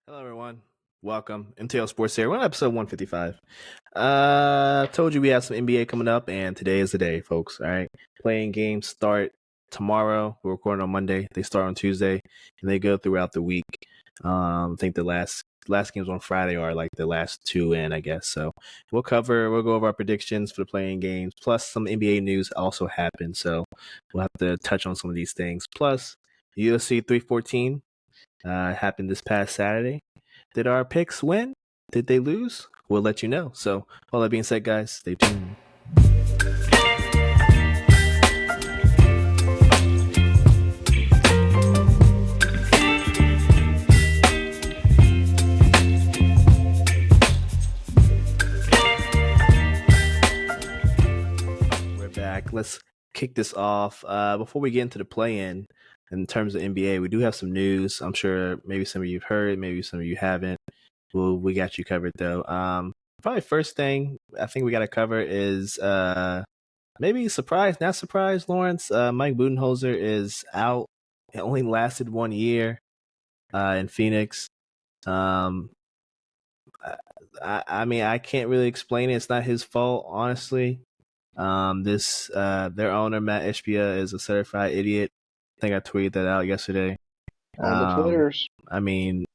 Hello, everyone. Welcome. MTL Sports here. We're on episode 155. Told you we have some NBA coming up, and today is the day, folks. All right. Playing games start tomorrow. We're recording on Monday. They start on Tuesday, and they go throughout the week. I think the last games on Friday are like the last two in, I guess. So we'll go over our predictions for the playing games, plus some NBA news also happened. So we'll have to touch on some of these things. Plus, UFC 314 happened this past Saturday. Did our picks win? Did they lose? We'll let you know. So, all that being said, guys, stay tuned. We're back. Let's kick this off. Before we get into the play-in, in terms of NBA, we do have some news. I'm sure maybe some of you've heard, maybe some of you haven't. Well, we got you covered though. Probably first thing I think we got to cover is maybe not surprise, Lawrence. Mike Budenholzer is out. It only lasted 1 year in Phoenix. I mean, I can't really explain it. It's not his fault, honestly. Their owner Matt Ishbia is a certified idiot. I think I tweeted that out yesterday. On the Twitters. I mean,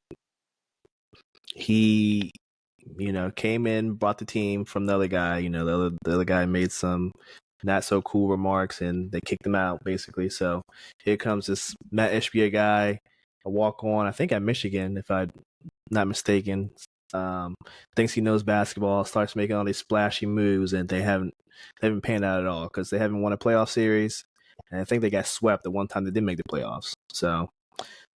he, came in, brought the team from the other guy. The other guy made some not so cool remarks, and they kicked him out basically. So here comes this Matt Ishbia guy, a walk on, I think at Michigan, if I'm not mistaken. Thinks he knows basketball, starts making all these splashy moves, and they haven't panned out at all because they haven't won a playoff series, and I think they got swept the one time they did make the playoffs. So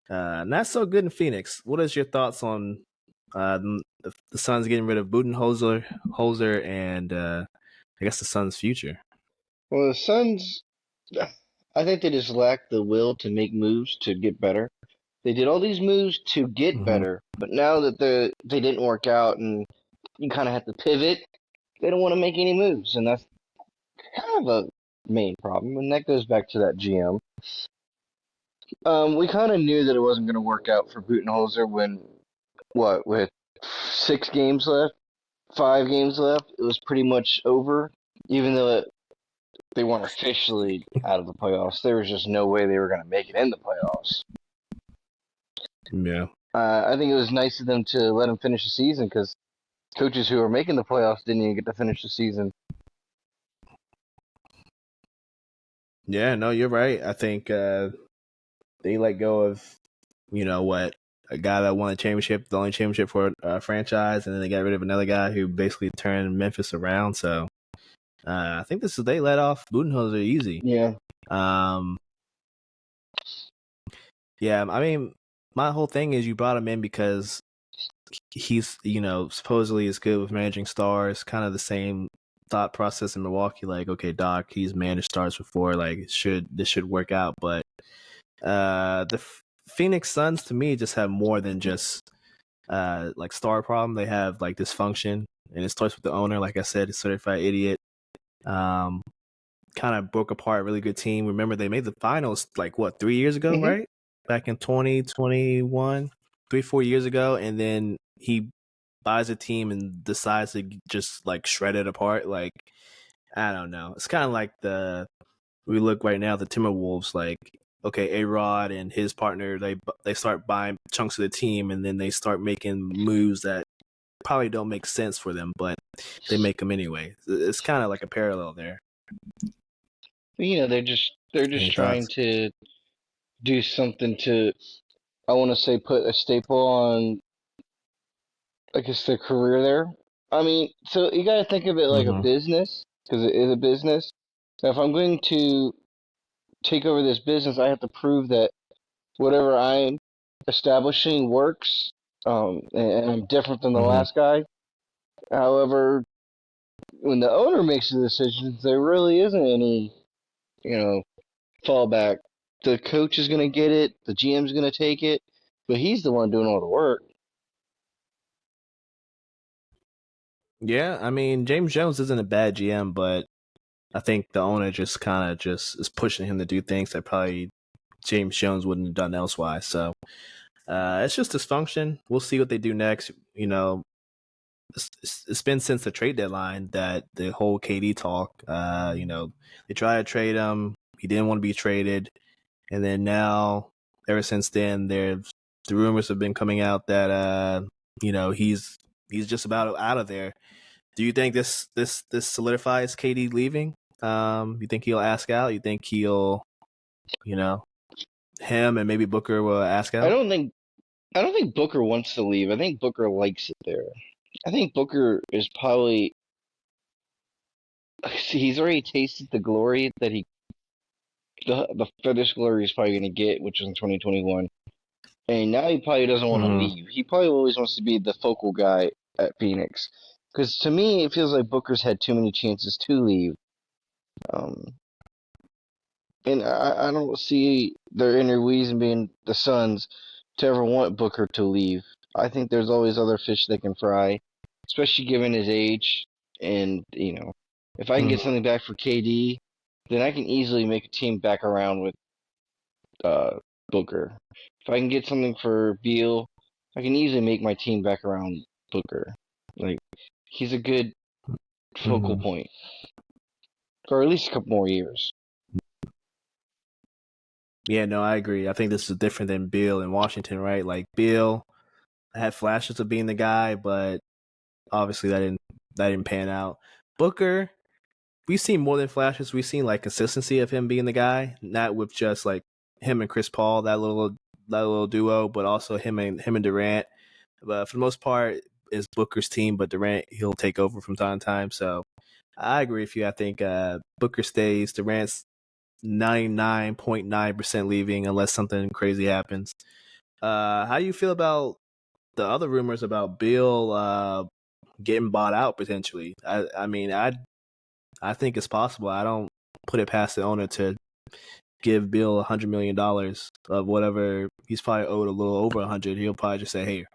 not so good in Phoenix. What is your thoughts on the Suns getting rid of Budenholzer, and I guess the Suns' future? Well, the Suns, I think they just lack the will to make moves to get better. They did all these moves to get better, but now that they didn't work out and you kind of have to pivot, they don't want to make any moves, and that's kind of a main problem. And that goes back to that GM. We kind of knew that it wasn't going to work out for Budenholzer with 6 games left, 5 games left, it was pretty much over. Even though they weren't officially out of the playoffs, there was just no way they were going to make it in the playoffs. Yeah. I think it was nice of them to let him finish the season because coaches who are making the playoffs didn't even get to finish the season. Yeah, no, you're right. I think they let go of, a guy that won a championship, the only championship for a franchise, and then they got rid of another guy who basically turned Memphis around. So I think they let off Budenholzer easy. Yeah. Yeah, I mean, my whole thing is you brought him in because he's, supposedly is good with managing stars, kind of the same thought process in Milwaukee. Like, okay, Doc, he's managed stars before. Like, this should work out. But the Phoenix Suns, to me, just have more than just like star problem. They have like dysfunction, and it starts with the owner. Like I said, a certified idiot. Kind of broke apart a really good team. Remember, they made the finals like 3 years ago, right? Back in 2021, 3-4 years ago, and then he buys a team and decides to just like shred it apart. Like, I don't know. It's kind of like we look right now, the Timberwolves. Like, okay, A-Rod and his partner, they start buying chunks of the team, and then they start making moves that probably don't make sense for them, but they make them anyway. It's kind of like a parallel there. They're just trying to do something to, I want to say, put a staple on, I guess, their career there. I mean, so you got to think of it like a business, because it is a business. Now, if I'm going to take over this business, I have to prove that whatever I'm establishing works, and I'm different than the last guy. However, when the owner makes the decisions, there really isn't any, fallback. The coach is going to get it, the GM's going to take it, but he's the one doing all the work. Yeah, I mean, James Jones isn't a bad GM, but I think the owner just kind of is pushing him to do things that probably James Jones wouldn't have done elsewise. So It's just dysfunction. We'll see what they do next. It's been since the trade deadline that the whole KD talk. They tried to trade him. He didn't want to be traded, and then now, ever since then, the rumors have been coming out that he's just about out of there. Do you think this solidifies KD leaving? You think he'll ask out? You think he'll, you know, him and maybe Booker will ask I out? don't think I don't think Booker wants to leave. I think Booker likes it there. I think Booker is probably he's already tasted the glory that the furthest glory he's probably going to get, which is in 2021. And now he probably doesn't want to Mm-hmm. leave. He probably always wants to be the focal guy at Phoenix. Because to me, it feels like Booker's had too many chances to leave. Um, and I don't see there any reason being the Suns to ever want Booker to leave. I think there's always other fish they can fry, especially given his age. And, if I can get Mm-hmm. something back for KD, then I can easily make a team back around with uh, Booker. If I can get something for Beal, I can easily make my team back around Booker. Like, he's a good focal Mm-hmm. point for at least a couple more years. Yeah, no, I agree. I think this is different than Bill in Washington, right? Like Bill had flashes of being the guy, but obviously that didn't pan out. Booker, we've seen more than flashes. We've seen like consistency of him being the guy, not with just like him and Chris Paul, that little duo, but also him and Durant. But for the most part, it's Booker's team, but Durant he'll take over from time to time. So I agree with you. I think Booker stays. Durant's 99.9% leaving unless something crazy happens. How do you feel about the other rumors about Bill getting bought out potentially? I mean, I think it's possible. I don't put it past the owner to give Bill $100 million of whatever he's probably owed a little over 100. He'll probably just say, "Hey,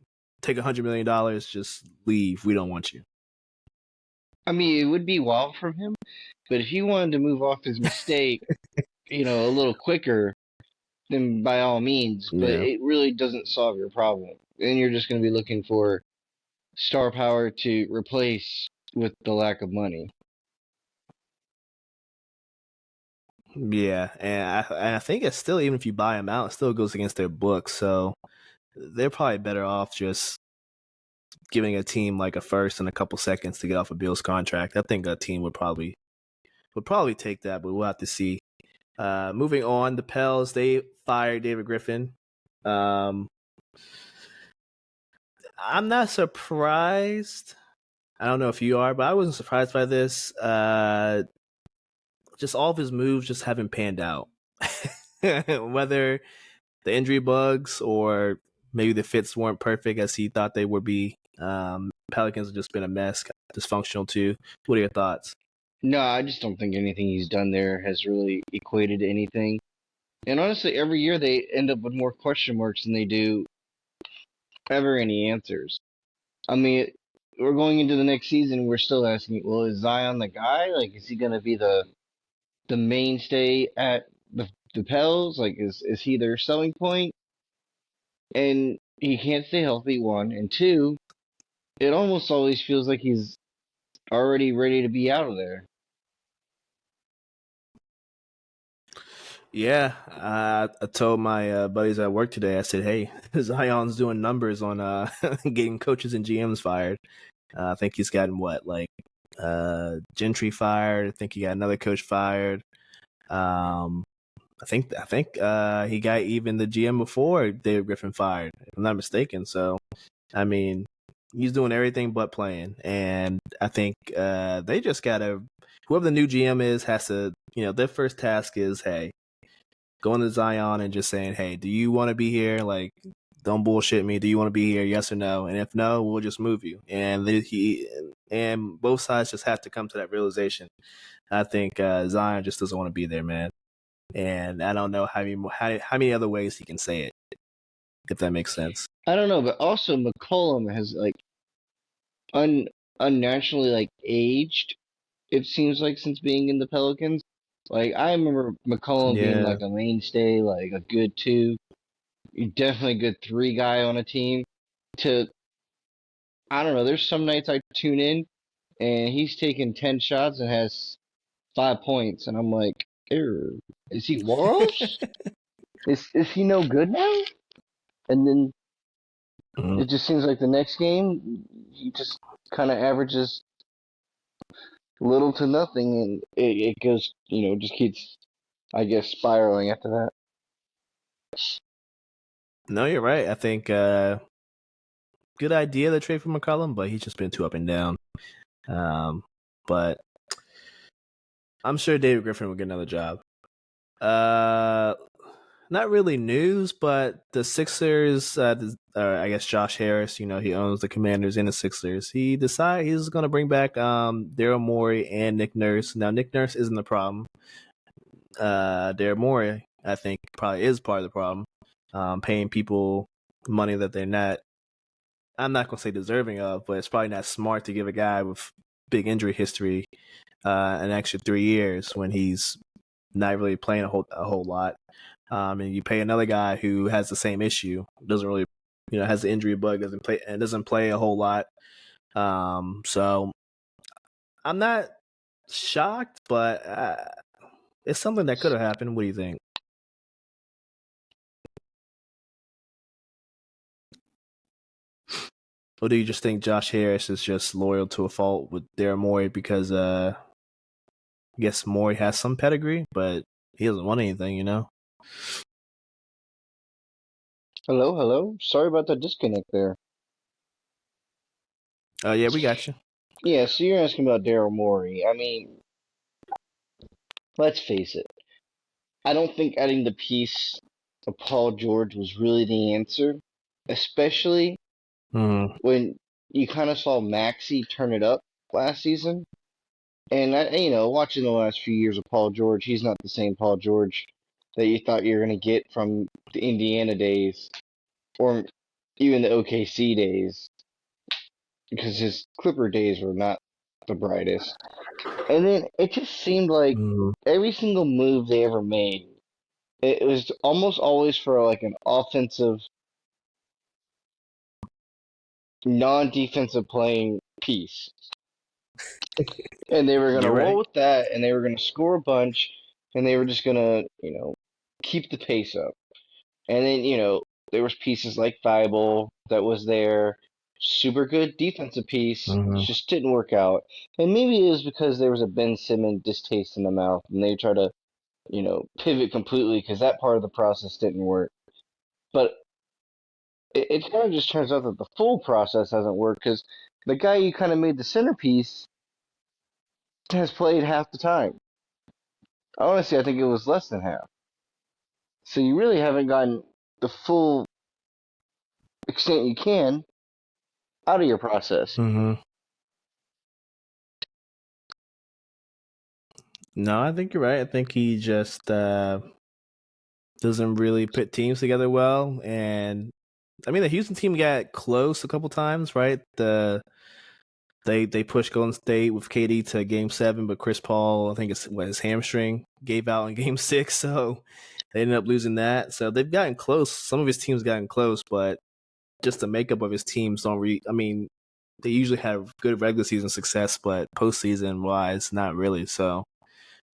take $100 million, just leave. We don't want you." I mean, it would be wild from him, but if he wanted to move off his mistake, a little quicker, then by all means. But Yeah. it really doesn't solve your problem. Then you're just going to be looking for star power to replace with the lack of money. Yeah, and I think it's still, even if you buy him out, it still goes against their books. So they're probably better off just giving a team like a first and a couple seconds to get off a Bill's contract. I think a team would probably take that, but we'll have to see. Moving on, the Pels, they fired David Griffin. Um, I'm not surprised. I don't know if you are, but I wasn't surprised by this. Just all of his moves just haven't panned out. Whether the injury bugs or maybe the fits weren't perfect as he thought they would be. Pelicans have just been a mess, dysfunctional too. What are your thoughts? No, I just don't think anything he's done there has really equated to anything. And honestly, every year they end up with more question marks than they do ever any answers. I mean, we're going into the next season. We're still asking, well, is Zion the guy? Like, is he going to be the mainstay at the Pels? Like, is he their selling point? And he can't stay healthy. One and two, it almost always feels like he's already ready to be out of there. Yeah, I told my buddies at work today. I said, "Hey, Zion's doing numbers on getting coaches and GMs fired. I think he's gotten what, like Gentry fired. I think he got another coach fired. Um, I think he got even the GM before David Griffin fired, if I'm not mistaken. So I mean, he's doing everything but playing, and I think they just gotta, whoever the new GM is has to, their first task is, hey, going to Zion and just saying, hey, do you want to be here? Like, don't bullshit me. Do you want to be here? Yes or no? And if no, we'll just move you. And both sides just have to come to that realization. I think Zion just doesn't want to be there, man. And I don't know how many other ways he can say it, if that makes sense. I don't know, but also McCollum has like un unnaturally like aged. It seems like since being in the Pelicans, like I remember McCollum being Yeah. like a mainstay, like a good two. You're definitely a good three guy on a team. To I don't know. There's some nights I tune in and he's taking 10 shots and has 5 points, and I'm like, "Ew, is he Woros? Is he no good now?" And then Mhm. it just seems like the next game he just kind of averages little to nothing, and it goes, just keeps, I guess, spiraling after that. No, you're right. I think good idea to trade for McCollum, but he's just been too up and down. But I'm sure David Griffin will get another job. Uh, Not really news, but the Sixers, I guess Josh Harris, he owns the Commanders and the Sixers. He decided he's going to bring back Daryl Morey and Nick Nurse. Now, Nick Nurse isn't the problem. Daryl Morey, I think, probably is part of the problem. Paying people money that they're not, I'm not going to say deserving of, but it's probably not smart to give a guy with big injury history an extra 3 years when he's not really playing a whole lot. And you pay another guy who has the same issue, doesn't really, has the injury bug, doesn't play a whole lot. So I'm not shocked, but it's something that could have happened. What do you think? Or do you just think Josh Harris is just loyal to a fault with Daryl Morey because I guess Morey has some pedigree, but he hasn't won anything? Hello, hello. Sorry about that disconnect there. Oh yeah, we got you. Yeah, so you're asking about Daryl Morey. I mean, let's face it. I don't think adding the piece of Paul George was really the answer, especially Mm-hmm. when you kind of saw Maxey turn it up last season. And watching the last few years of Paul George, he's not the same Paul George that you thought you were going to get from the Indiana days or even the OKC days, because his Clipper days were not the brightest. And then it just seemed like Mm-hmm. every single move they ever made, it was almost always for like an offensive, non-defensive playing piece. And they were going to You're roll right. with that, and they were going to score a bunch, and they were just going to, keep the pace up. And then, there was pieces like Thibault that was there, super good defensive piece, Mm-hmm. just didn't work out. And maybe it was because there was a Ben Simmons distaste in the mouth, and they try to, pivot completely because that part of the process didn't work. But it kind of just turns out that the full process hasn't worked because the guy you kind of made the centerpiece has played half the time. Honestly, I think it was less than half. So you really haven't gotten the full extent you can out of your process. Mm-hmm. No, I think you're right. I think he just doesn't really put teams together well. And I mean, the Houston team got close a couple times, right? They pushed Golden State with KD to Game 7, but Chris Paul, I think his hamstring gave out in Game 6, so they ended up losing that. So they've gotten close. Some of his teams gotten close, but just the makeup of his teams don't really. I mean, they usually have good regular season success, but postseason wise, not really. So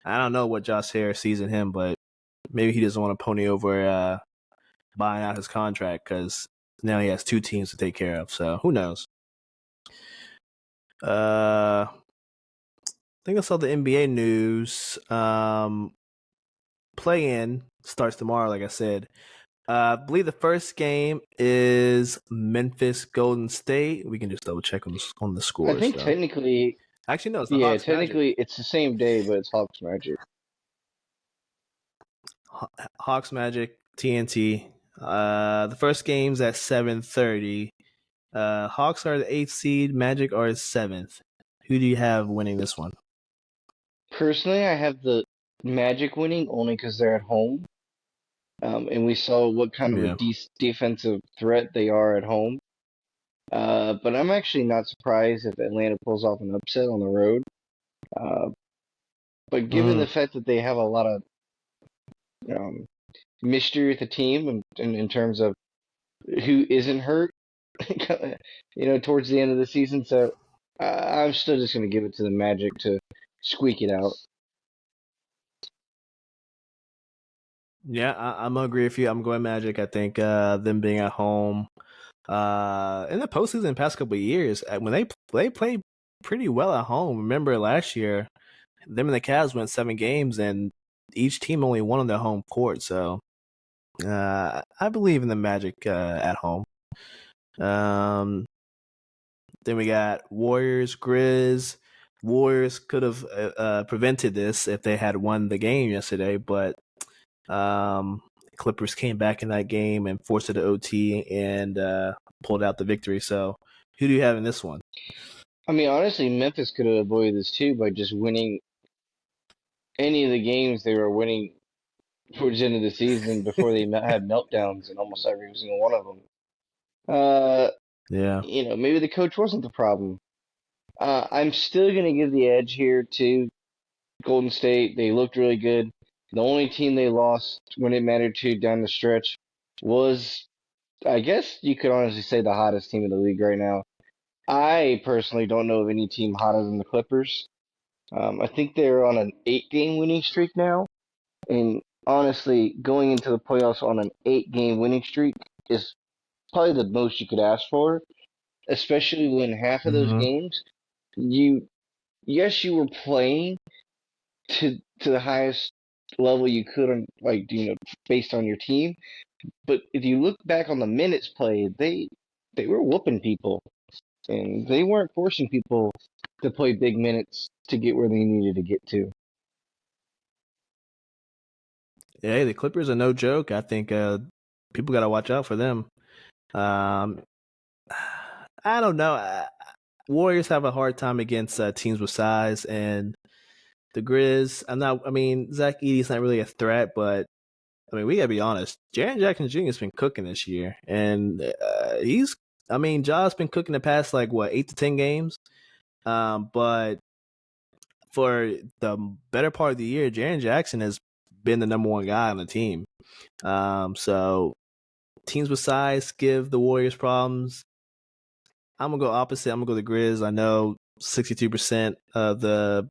I don't know what Josh Harris sees in him, but maybe he doesn't want to pony over buying out his contract because now he has two teams to take care of. So who knows? I think I saw the NBA news. Play-in starts tomorrow, like I said. I believe the first game is Memphis Golden State. We can just double check on the I scores think though. technically, Actually, no, it's the yeah, Hawks Magic. technically it's the same day, but it's Hawks Magic. Hawks Magic TNT. The first game's at 7:30. Hawks are the eighth seed. Magic are seventh. Who do you have winning this one? Personally, I have the Magic winning only because they're at home, and we saw what kind of a Yeah. defensive threat they are at home. But I'm actually not surprised if Atlanta pulls off an upset on the road. Uh, but given Mm. the fact that they have a lot of um, mystery with the team in terms of who isn't hurt, towards the end of the season. So I'm still just going to give it to the Magic to squeak it out. Yeah, I'm gonna agree with you. I'm going Magic. I think them being at home in the postseason past couple of years when they played pretty well at home. Remember last year, them and the Cavs went 7 games and each team only won on their home court. So I believe in the Magic at home. Um, then we got Warriors, Grizz. Warriors could have prevented this if they had won the game yesterday, but um, Clippers came back in that game and forced it to OT and pulled out the victory. So, who do you have in this one? I mean, honestly, Memphis could have avoided this too by just winning any of the games they were winning towards the end of the season before they had meltdowns in almost every single one of them. Uh, Yeah. maybe the coach wasn't the problem. I'm still gonna give the edge here to Golden State. They looked really good. The only team they lost when it mattered to down the stretch was, I guess you could honestly say, the hottest team in the league right now. I personally don't know of any team hotter than the Clippers. I think they're on an 8-game winning streak now. And honestly, going into the playoffs on an 8-game winning streak is probably the most you could ask for, especially when half of those Mm-hmm. games, you, yes, you were playing to the highest level you could on, like, based on your team. But if you look back on the minutes played, they were whooping people, and they weren't forcing people to play big minutes to get where they needed to get to. Yeah, hey, the Clippers are no joke. I think people got to watch out for them. Um, I don't know. Warriors have a hard time against teams with size, and the Grizz. I mean, Zach Edey's not really a threat, but I mean, we gotta be honest. Jaren Jackson Jr. has been cooking this year, and he's. I mean, Ja's been cooking the past like what 8 to 10 games. But for the better part of the year, Jaren Jackson has been the number one guy on the team. So teams with size give the Warriors problems. I'm gonna go opposite. I'm gonna go the Grizz. I know 62% of the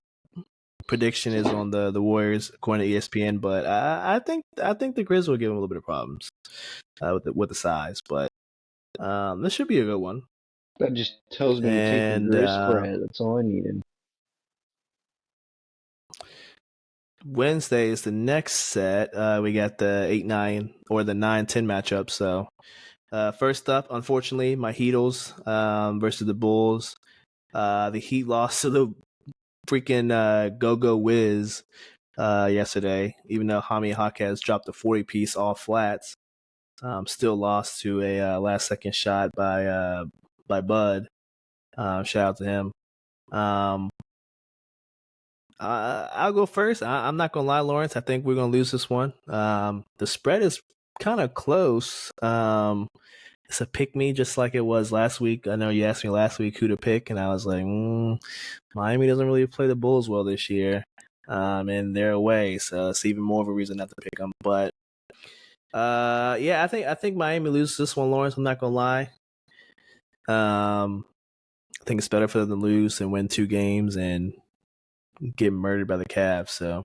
prediction is on the Warriors according to ESPN, but I think the Grizz will give them a little bit of problems with the size. But this should be a good one. That just tells me to take the And Grizz spread. That's all I needed. Wednesday is the next set. We got the 8-9 or the 9-10 matchup. So first up, unfortunately, my Heatles versus the Bulls. The Heat lost to the freaking Go Wiz yesterday, even though Jaime Jaquez dropped a 40-piece all flats. Still lost to a last second shot by Bud. Shout out to him. I'll go first. I'm not gonna lie, Lawrence. I think we're gonna lose this one. The spread is kind of close. It's a pick me, just like it was last week. I know you asked me last week who to pick, and I was like, Miami doesn't really play the Bulls well this year, and they're away, so it's even more of a reason not to pick them. But yeah, I think Miami loses this one, Lawrence. I'm not gonna lie. I think it's better for them to lose and win 2 games and get murdered by the Cavs. So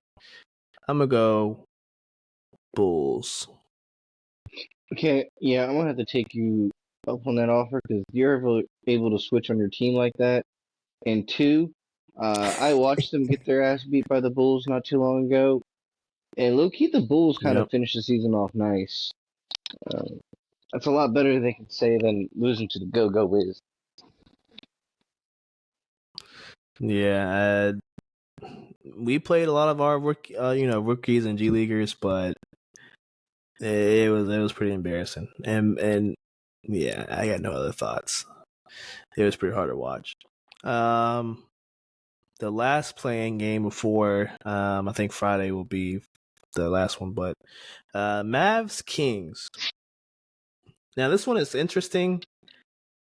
I'm gonna go Bulls. Okay, yeah, I'm gonna have to take you up on that offer because you're able to switch on your team like that. And two, I watched them get their ass beat by the Bulls not too long ago, and low key the Bulls kind of Yep. finished the season off nice. Uh, that's a lot better they can say than losing to the Go Wiz. Yeah. We played a lot of our rookies and G leaguers, but it was pretty embarrassing. And yeah, I got no other thoughts. It was pretty hard to watch. Um, the last playing game before I think Friday will be the last one, but Mavs Kings. Now this one is interesting.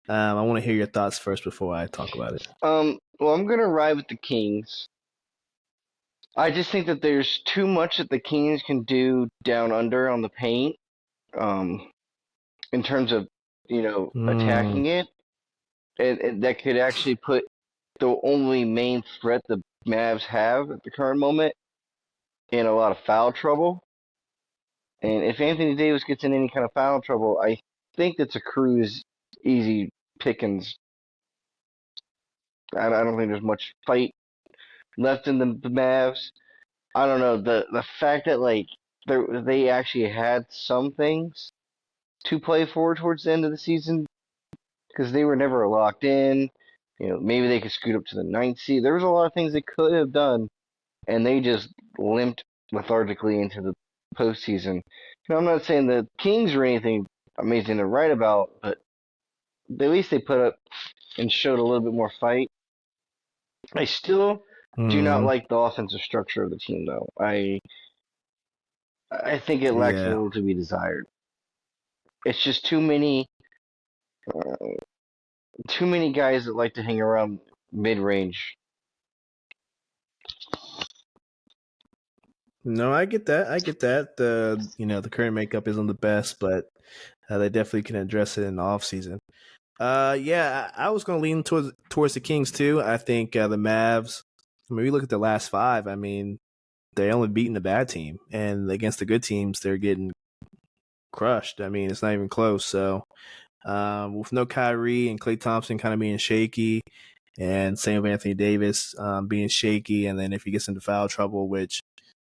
I want to hear your thoughts first before I talk about it. Well, I'm gonna ride with the Kings. I just think that there's too much that the Kings can do down under on the paint, um, in terms of Mm, attacking it, and that could actually put the only main threat the Mavs have at the current moment in a lot of foul trouble. And if Anthony Davis gets in any kind of foul trouble, I think that's a Cruz easy pickings. I don't think there's much fight left in the Mavs. I don't know the fact that like they actually had some things to play for towards the end of the season because they were never locked in. Maybe they could scoot up to the ninth seed. There was a lot of things they could have done, and they just limped lethargically into the postseason. I'm not saying the Kings are anything amazing to write about, but at least they put up and showed a little bit more fight. I still do not mm, like the offensive structure of the team, though. I think it lacks a yeah. little to be desired. It's just too many guys that like to hang around mid range. No, I get that. I get that. The current makeup isn't the best, but they definitely can address it in the off season. Yeah, I was going to lean towards the Kings too. I think the Mavs. I mean, we look at the last five. I mean, they only beaten the bad team, and against the good teams, they're getting crushed. I mean, it's not even close. So, with no Kyrie and Klay Thompson kind of being shaky, and same with Anthony Davis being shaky, and then if he gets into foul trouble, which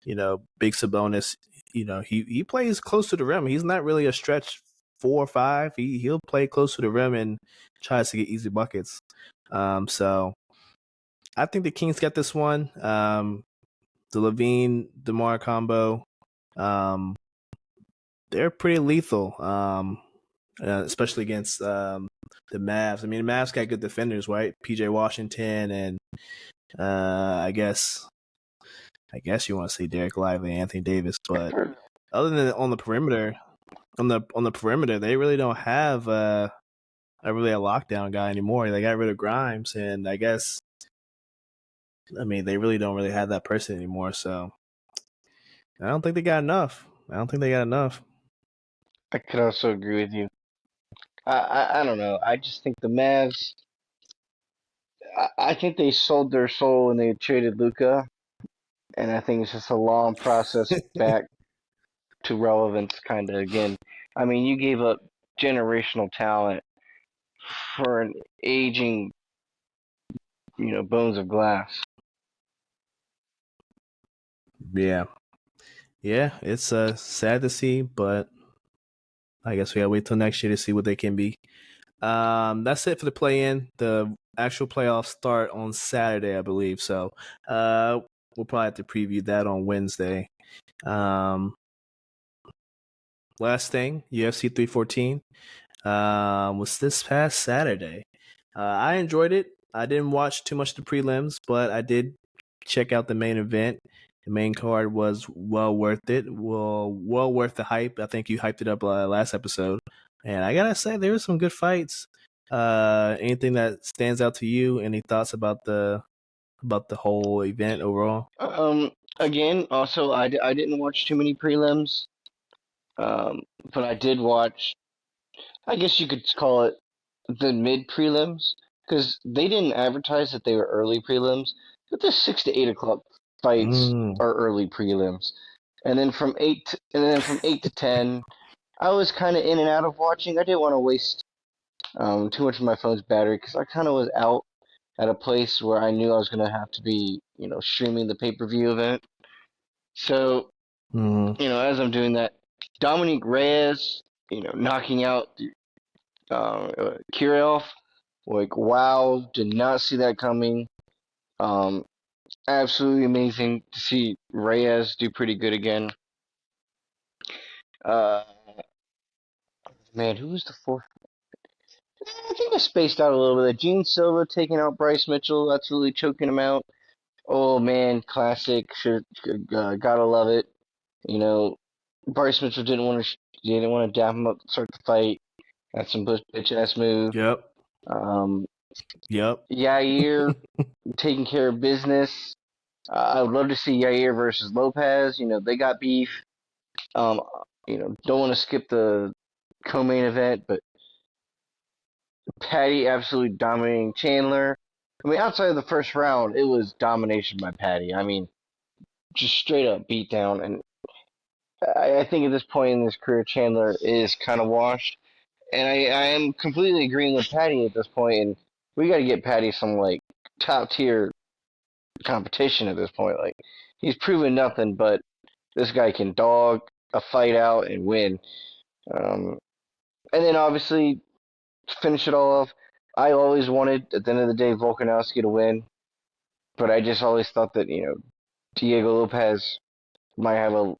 Big Sabonis, he plays close to the rim. He's not really a stretch 4 or 5. He'll play close to the rim and tries to get easy buckets. So I think the Kings got this one. The Levine DeMar combo, um, they're pretty lethal. Especially against the Mavs. I mean, the Mavs got good defenders, right? PJ Washington and I guess you want to say Derek Lively, Anthony Davis, but other than on the perimeter, they really don't have a lockdown guy anymore. They got rid of Grimes, and I mean, they really don't really have that person anymore. So I don't think they got enough. I could also agree with you. I don't know. I just think the Mavs. I think they sold their soul when they traded Luca, and I think it's just a long process back to relevance, kind of again. I mean, you gave up generational talent for an aging, bones of glass. Yeah, yeah, it's sad to see, but I guess we gotta wait till next year to see what they can be. That's it for the play-in. The actual playoffs start on Saturday, I believe. So, we'll probably have to preview that on Wednesday. Um, last thing, UFC 314 was this past Saturday. I enjoyed it. I didn't watch too much of the prelims, but I did check out the main event. The main card was well worth it. Well worth the hype. I think you hyped it up last episode, and I gotta say there were some good fights. Anything that stands out to you? Any thoughts about the whole event overall? Um, Again, also, I didn't watch too many prelims, um, but I did watch. I guess you could call it the mid prelims because they didn't advertise that they were early prelims. But the 6 to 8 o'clock fights Mm, are early prelims, and then from 8 to 10, I was kind of in and out of watching. I didn't want to waste too much of my phone's battery because I kind of was out at a place where I knew I was going to have to be, streaming the pay-per-view event. So, mm, as I'm doing that, Dominic Reyes, knocking out Kirillov, like, wow, did not see that coming. Um, Absolutely amazing to see Reyes do pretty good again. Uh, man, who was the fourth? I think I spaced out a little bit. Gene Silva taking out Bryce Mitchell, absolutely choking him out. Oh man, classic. Gotta love it. You know, Bryce Mitchell didn't want to dap him up to start the fight. That's some bitch ass move. yep. Um, Yep. Yair taking care of business. I would love to see Yair versus Lopez. They got beef. Um, don't want to skip the co-main event, but Patty absolutely dominating Chandler. I mean, outside of the first round, it was domination by Patty. I mean, just straight up beat down. And I think at this point in his career, Chandler is kind of washed. And I am completely agreeing with Patty at this point. And we got to get Patty some like top tier competition at this point. Like he's proven nothing, but this guy can dog a fight out and win. Um, and then obviously to finish it all off, I always wanted at the end of the day Volkanovski to win, but I just always thought that Diego Lopez might have an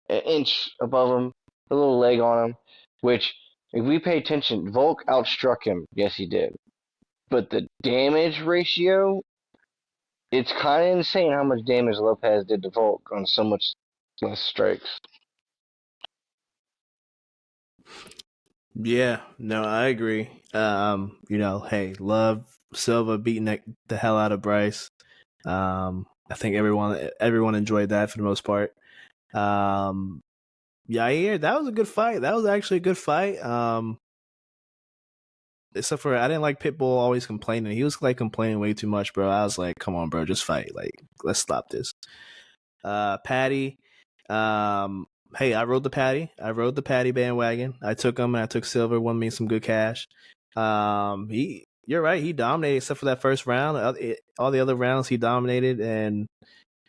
inch above him, a little leg on him, which if we pay attention, Volk outstruck him. Yes, he did. But the damage ratio, it's kind of insane how much damage Lopez did to Volk on so much less strikes. Yeah, no, I agree. Hey, love Silva beating the hell out of Bryce. I think everyone enjoyed that for the most part. Yeah, that was a good fight. That was actually a good fight. Except for I didn't like Pitbull always complaining. He was like complaining way too much, bro. I was like, come on, bro, just fight. Like, let's stop this. Patty. Hey, I rode the Patty. I rode the Patty bandwagon. I took him and I took Silver. Won me some good cash. You're right. He dominated except for that first round. All the other rounds he dominated, and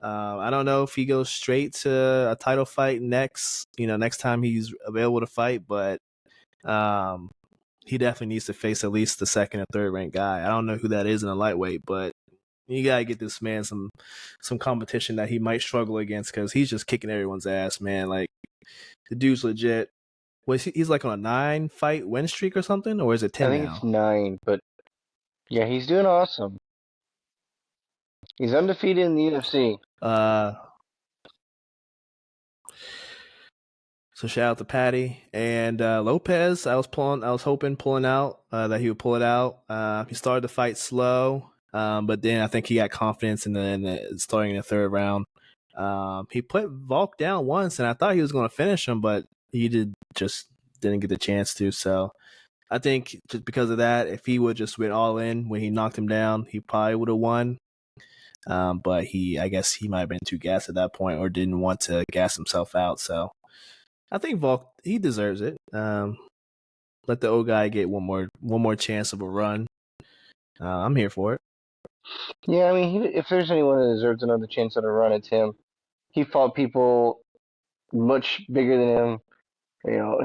I don't know if he goes straight to a title fight next. Next time he's available to fight, but um, he definitely needs to face at least the second or third ranked guy. I don't know who that is in a lightweight, but you gotta get this man some competition that he might struggle against because he's just kicking everyone's ass, man. Like the dude's legit. He's like on a 9-fight win streak or something, or is it I 10 think it's now? 9, but yeah, he's doing awesome. He's undefeated in the UFC. Uh, so shout out to Patty and Lopez. I was hoping pulling out that he would pull it out. He started the fight slow, but then I think he got confidence starting in the third round. He put Volk down once, and I thought he was going to finish him, but just didn't get the chance to. So I think just because of that, if he would just went all in when he knocked him down, he probably would have won. But I guess he might have been too gassed at that point or didn't want to gas himself out. So I think Volk, he deserves it. Let the old guy get one more chance of a run. I'm here for it. Yeah, I mean, if there's anyone that deserves another chance at a run, it's him. He fought people much bigger than him.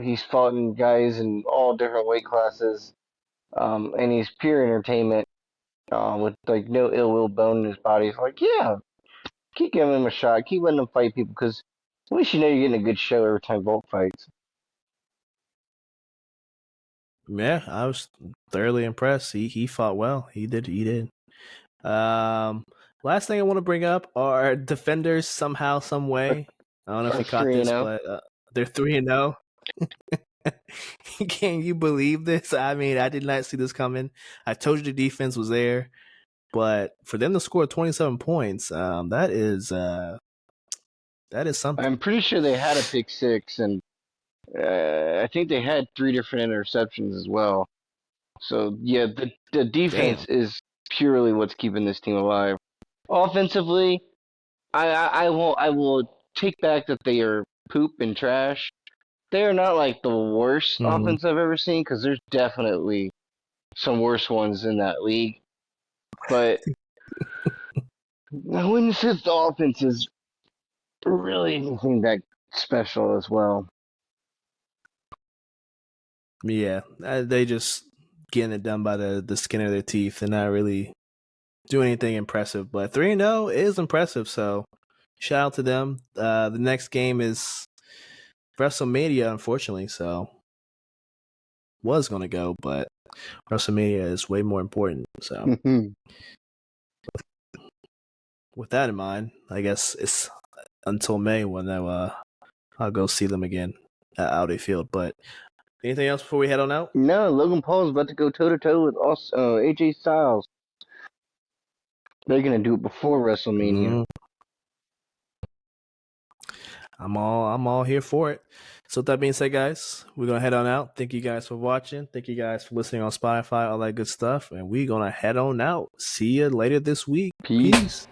He's fought in guys in all different weight classes, and he's pure entertainment with like no ill will bone in his body. It's like, yeah, keep giving him a shot, keep letting him fight people, because at least you know you're getting a good show every time Volk fights. Yeah, I was thoroughly impressed. He fought well. He did. Um, Last thing I want to bring up are defenders somehow, some way. I don't know if Or you caught three, this, but they're 3-0. Can you believe this? I mean, I did not see this coming. I told you the defense was there, but for them to score 27 points, that is something. I'm pretty sure they had a pick six, and I think they had three different interceptions as well. So yeah, the defense Damn. is purely what's keeping this team alive. Offensively, I will take back that they are poop and trash. They are not like the worst Mm-hmm. offense I've ever seen because there's definitely some worse ones in that league. But I wouldn't say the offense is really anything that special as well. Yeah, they just getting it done by the skin of their teeth and not really doing anything impressive. But 3-0 is impressive, so shout out to them. The next game is WrestleMania, unfortunately, so was gonna go, but WrestleMania is way more important. So with that in mind, I guess it's until May when I'll go see them again at Audi Field. But anything else before we head on out? No, Logan Paul is about to go toe to toe with AJ Styles. They're gonna do it before WrestleMania. Mm, I'm all here for it. So with that being said, guys, we're gonna head on out. Thank you guys for watching. Thank you guys for listening on Spotify, all that good stuff. And we're gonna head on out. See you later this week. Peace. Peace.